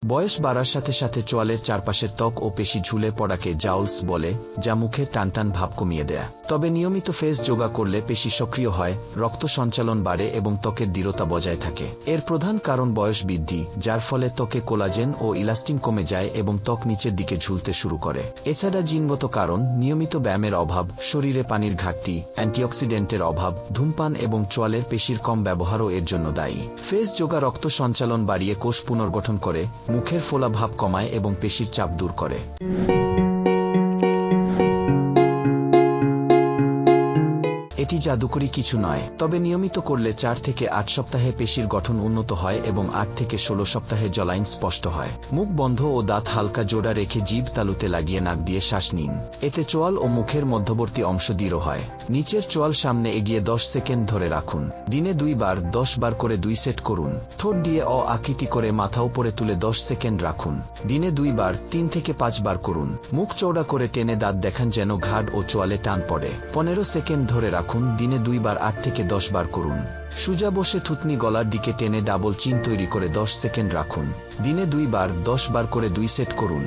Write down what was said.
বয়স বাড়ার সাথে সাথে চোয়ালের চারপাশের ত্বক ও পেশি ঝুলে পড়াকে জাউলস বলে, যা মুখে টানটান ভাব কমিয়ে দেয়। তবে নিয়মিত ফেস যোগা করলে পেশি সক্রিয় হয়, রক্ত সঞ্চালন বাড়ে এবং ত্বকের দৃঢ়তা বজায় থাকে। এর প্রধান কারণ বয়স বৃদ্ধি, যার ফলে ত্বকে কোলাজেন ও ইলাস্টিন কমে যায় এবং ত্বক নিচের দিকে ঝুলতে শুরু করে। এছাড়া জিনগত কারণ, নিয়মিত ব্যায়ামের অভাব, শরীরে পানির ঘাটতি, অ্যান্টিঅক্সিডেন্টের অভাব, ধূমপান এবং চোয়ালের পেশির কম ব্যবহারও এর জন্য দায়ী। ফেস যোগা রক্ত সঞ্চালন বাড়িয়ে কোষ পুনর্গঠন করে, মুখের ফোলা ভাব কমায় এবং পেশির চাপ দূর করে। এটি জাদুকরি কিছু নয়, তবে নিয়মিত করলে 4 থেকে 8 সপ্তাহে পেশির গঠন উন্নত হয় এবং 8 থেকে 16 সপ্তাহে জলাইন স্পষ্ট হয়। মুখ বন্ধ ও দাঁত হালকা জোড়া রেখে জিভ তালুতে লাগিয়ে নাক দিয়ে শ্বাস নিন। এতে চোয়াল ও মুখের মধ্যবর্তী অংশ দৃঢ় হয়। নিচের চোয়াল সামনে এগিয়ে 10 সেকেন্ড ধরে রাখুন। দিনে 2 বার 10 বার করে 2 সেট করুন। ঠোঁট দিয়ে আকৃতি করে মাথা উপরে তুলে 10 সেকেন্ড রাখুন। দিনে 2 বার 3 থেকে 5 বার করুন। মুখ চওড়া করে টেনে দাঁত দেখান যেন ঘাড় ও চোয়ালে টান পড়ে। 15 সেকেন্ড ধরে রাখুন। দিনে 2 বার 8 থেকে 10 বার করুন। সোজা বসে থুতনি গলার দিকে টেনে ডাবল চিন তৈরি করে 10 সেকেন্ড রাখুন। দিনে 2 বার 10 বার করে 2 সেট করুন।